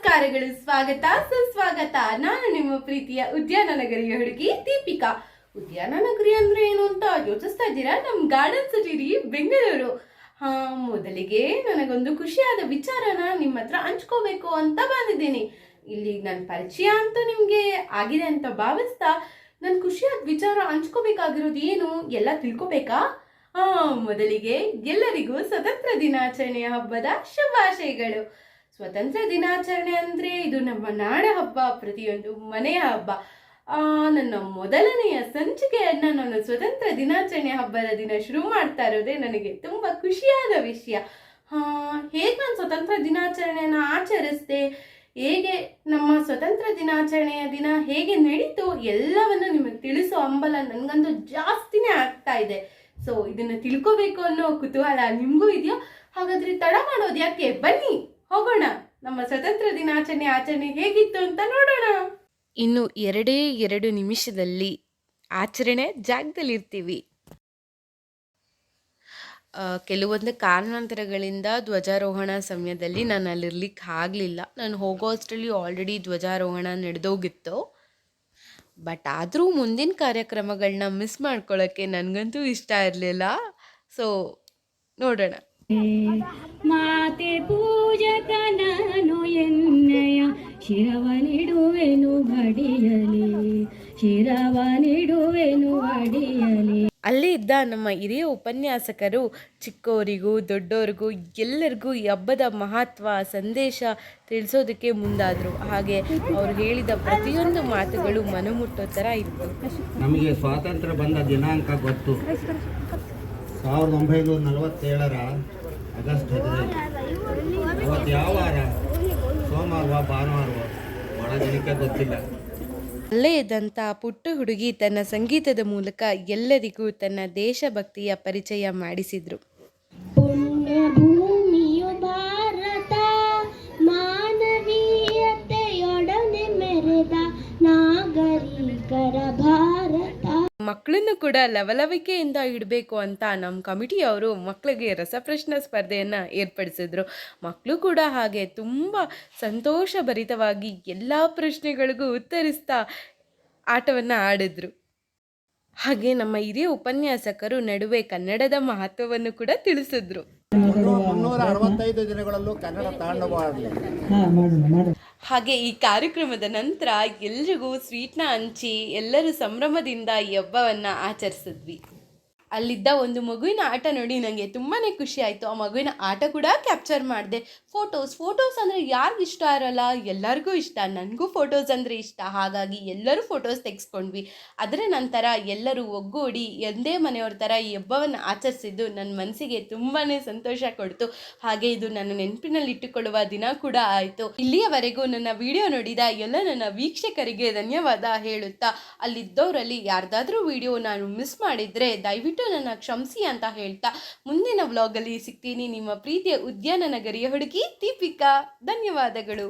ನಮಸ್ಕಾರಗಳು, ಸ್ವಾಗತ ಸುಸ್ವಾಗತ. ನಾನು ನಿಮ್ಮ ಪ್ರೀತಿಯ ಉದ್ಯಾನ ನಗರಿಯ ಹುಡುಗಿ ದೀಪಿಕಾ. ಉದ್ಯಾನ ನಗರಿ ಅಂದ್ರೆ ಏನು ಅಂತ ಯೋಚಿಸ್ತಾ ಇದ್ದೀರಾ? ನಮ್ ಗಾರ್ಡನ್ ಸಿಟಿ ಬೆಂಗಳೂರು. ಮೊದಲಿಗೆ ನನಗೊಂದು ಖುಷಿಯಾದ ವಿಚಾರನ ನಿಮ್ಮ ಹತ್ರ ಹಂಚ್ಕೋಬೇಕು ಅಂತ ಬಂದಿದ್ದೀನಿ. ಇಲ್ಲಿ ನನ್ನ ಪರಿಚಯ ಅಂತೂ ನಿಮ್ಗೆ ಆಗಿದೆ ಅಂತ ಭಾವಿಸ್ತಾ ನನ್ನ ಖುಷಿಯಾದ ವಿಚಾರ ಹಂಚ್ಕೋಬೇಕಾಗಿರೋದು ಏನು ಎಲ್ಲ ತಿಳ್ಕೊಬೇಕಾ? ಮೊದಲಿಗೆ ಎಲ್ಲರಿಗೂ ಸ್ವತಂತ್ರ ದಿನಾಚರಣೆಯ ಹಬ್ಬದ ಶುಭಾಶಯಗಳು. ಸ್ವತಂತ್ರ ದಿನಾಚರಣೆ ಅಂದ್ರೆ ಇದು ನಮ್ಮ ನಾಡ ಹಬ್ಬ, ಪ್ರತಿಯೊಂದು ಮನೆಯ ಹಬ್ಬ. ನನ್ನ ಮೊದಲನೆಯ ಸಂಚಿಕೆಯನ್ನ ನಾನು ಸ್ವತಂತ್ರ ದಿನಾಚರಣೆ ಹಬ್ಬದ ದಿನ ಶುರು ಮಾಡ್ತಾ ಇರೋದೇ ನನಗೆ ತುಂಬಾ ಖುಷಿಯಾದ ವಿಷಯ. ಹೇಗೆ ನಾನು ಸ್ವತಂತ್ರ ದಿನಾಚರಣೆಯನ್ನ ಆಚರಿಸಿದೆ, ಹೇಗೆ ನಮ್ಮ ಸ್ವತಂತ್ರ ದಿನಾಚರಣೆಯ ದಿನ ಹೇಗೆ ನಡೀತು ಎಲ್ಲವನ್ನು ನಿಮಗೆ ತಿಳಿಸೋ ಹಂಬಲ ನನಗಂತೂ ಜಾಸ್ತಿನೇ ಆಗ್ತಾ ಇದೆ. ಸೊ ಇದನ್ನ ತಿಳ್ಕೋಬೇಕು ಅನ್ನೋ ಕುತೂಹಲ ನಿಮಗೂ ಇದೆಯೋ? ಹಾಗಾದ್ರೆ ತಡ ಮಾಡೋದು ಯಾಕೆ, ಬನ್ನಿ ಹೋಗೋಣ, ನಮ್ಮ ಸ್ವತಂತ್ರ ಆಚರಣೆ ಹೇಗಿತ್ತು ಅಂತ ನೋಡೋಣ. ಇನ್ನು 2 ನಿಮಿಷದಲ್ಲಿ ಆಚರಣೆ ಜಾಗದಲ್ಲಿ ಇರ್ತೀವಿ. ಕೆಲವೊಂದು ಕಾರಣಾಂತರಗಳಿಂದ ಧ್ವಜಾರೋಹಣ ಸಮಯದಲ್ಲಿ ನಾನು ಅಲ್ಲಿರ್ಲಿಕ್ಕೆ ಆಗಲಿಲ್ಲ. ನಾನು ಹೋಗೋ ಅಷ್ಟರಲ್ಲಿ ಆಲ್ರೆಡಿ ಧ್ವಜಾರೋಹಣ ನಡೆದೋಗಿತ್ತು. ಬಟ್ ಆದರೂ ಮುಂದಿನ ಕಾರ್ಯಕ್ರಮಗಳನ್ನ ಮಿಸ್ ಮಾಡ್ಕೊಳ್ಳೋಕ್ಕೆ ನನಗಂತೂ ಇಷ್ಟ ಇರಲಿಲ್ಲ. ಸೊ ನೋಡೋಣ. ಮಾತೆ ಪೂಜಕ ನಾನು ಎನ್ನಯ ಶಿರವನಿಡುವೆನು ಬಡಿಯಲಿ, ಶಿರವನಿಡುವೆನು ಅಡಿಯಲಿ. ಅಲ್ಲಿ ಇದ್ದ ನಮ್ಮ ಹಿರಿಯ ಉಪನ್ಯಾಸಕರು ಚಿಕ್ಕವರಿಗೂ ದೊಡ್ಡವರಿಗೂ ಎಲ್ಲರಿಗೂ ಈ ಹಬ್ಬದ ಮಹತ್ವ ಸಂದೇಶ ತಿಳಿಸೋದಕ್ಕೆ ಮುಂದಾದರು. ಹಾಗೆ ಅವರು ಹೇಳಿದ ಪ್ರತಿಯೊಂದು ಮಾತುಗಳು ಮನಮುಟ್ಟೋ ಥರ ಇತ್ತು. ನಮಗೆ ಸ್ವಾತಂತ್ರ್ಯ ಬಂದ ದಿನಾಂಕ ಗೊತ್ತು, 1947 ಆಗಸ್ಟ್ 15. ಅವತ್ತು ಯಾವ ವಾರ, ಸೋಮವಾರ ಭಾನುವಾರ, ಒಳ ದಿನಕ್ಕೆ ಗೊತ್ತಿಲ್ಲ. ಅಲ್ಲೇ ಇದ್ದಂಥ ಪುಟ್ಟ ಹುಡುಗಿ ತನ್ನ ಸಂಗೀತದ ಮೂಲಕ ಎಲ್ಲರಿಗೂ ತನ್ನ ದೇಶಭಕ್ತಿಯ ಪರಿಚಯ ಮಾಡಿಸಿದ್ರು. ಪುಣ್ಯ ಭೂಮಿಯು ಭಾರತ, ಮಾನವೀಯತೆಯೊಡನೆ ಮೆರೆದ ನಾಗರಿಕರ ಭಾರತ. ಮಕ್ಕಳನ್ನು ಕೂಡ ಲವಲವಿಕೆಯಿಂದ ಇಡಬೇಕು ಅಂತ ನಮ್ಮ ಕಮಿಟಿಯವರು ಮಕ್ಕಳಿಗೆ ರಸಪ್ರಶ್ನೆ ಸ್ಪರ್ಧೆಯನ್ನು ಏರ್ಪಡಿಸಿದ್ರು. ಮಕ್ಕಳು ಕೂಡ ಹಾಗೆ ತುಂಬ ಸಂತೋಷಭರಿತವಾಗಿ ಎಲ್ಲ ಪ್ರಶ್ನೆಗಳಿಗೂ ಉತ್ತರಿಸ್ತಾ ಆಟವನ್ನು ಆಡಿದ್ರು. ಹಾಗೆ ನಮ್ಮ ಹಿರಿಯ ಉಪನ್ಯಾಸಕರು ನಡುವೆ ಕನ್ನಡದ ಮಹತ್ವವನ್ನು ಕೂಡ ತಿಳಿಸಿದ್ರು. 365 ದಿನಗಳಲ್ಲೂ ಕನ್ನಡ ತಾಂಡವವಾಗಲಿ. ಹಾಗೆ ಈ ಕಾರ್ಯಕ್ರಮದ ನಂತರ ಎಲ್ರಿಗೂ ಸ್ವೀಟ್ನ ಹಂಚಿ ಎಲ್ಲರೂ ಸಂಭ್ರಮದಿಂದ ಈ ಹಬ್ಬವನ್ನು ಆಚರಿಸಿದ್ವಿ. ಅಲ್ಲಿದ್ದ ಒಂದು ಮಗುವಿನ ಆಟ ನೋಡಿ ನನಗೆ ತುಂಬಾ ಖುಷಿ ಆಯಿತು. ಆ ಮಗುವಿನ ಆಟ ಕೂಡ ಕ್ಯಾಪ್ಚರ್ ಮಾಡಿದೆ. ಫೋಟೋಸ್ ಅಂದರೆ ಯಾರಿಗೂ ಇಷ್ಟ ಇರೋಲ್ಲ, ಎಲ್ಲರಿಗೂ ಇಷ್ಟ. ನನಗೂ ಫೋಟೋಸ್ ಅಂದರೆ ಇಷ್ಟ. ಹಾಗಾಗಿ ಎಲ್ಲರೂ ಫೋಟೋಸ್ ತೆಗೆಸ್ಕೊಂಡ್ವಿ. ಅದರ ನಂತರ ಎಲ್ಲರೂ ಒಗ್ಗೂಡಿ ಒಂದೇ ಮನೆಯವ್ರ ಥರ ಈ ಹಬ್ಬವನ್ನು ಆಚರಿಸಿದ್ದು ನನ್ನ ಮನಸ್ಸಿಗೆ ತುಂಬಾ ಸಂತೋಷ ಕೊಡ್ತು. ಹಾಗೆ ಇದು ನನ್ನ ನೆನಪಿನಲ್ಲಿ ಇಟ್ಟುಕೊಳ್ಳುವ ದಿನ ಕೂಡ ಆಯಿತು. ಇಲ್ಲಿಯವರೆಗೂ ನನ್ನ ವಿಡಿಯೋ ನೋಡಿದ ಎಲ್ಲ ನನ್ನ ವೀಕ್ಷಕರಿಗೆ ಧನ್ಯವಾದ ಹೇಳುತ್ತಾ, ಅಲ್ಲಿದ್ದವರಲ್ಲಿ ಯಾರ್ದಾದ್ರೂ ವಿಡಿಯೋ ನಾನು ಮಿಸ್ ಮಾಡಿದರೆ ದಯವಿಟ್ಟು ನನ್ನ ಕ್ಷಮಿಸಿ ಅಂತ ಹೇಳ್ತಾ ಮುಂದಿನ ವ್ಲಾಗಲ್ಲಿ ಸಿಗ್ತೀನಿ. ನಿಮ್ಮ ಪ್ರೀತಿಯ ಉದ್ಯಾನ ನಗರಿಯ ಹುಡುಗಿ ದೀಪಿಕಾ. ಧನ್ಯವಾದಗಳು.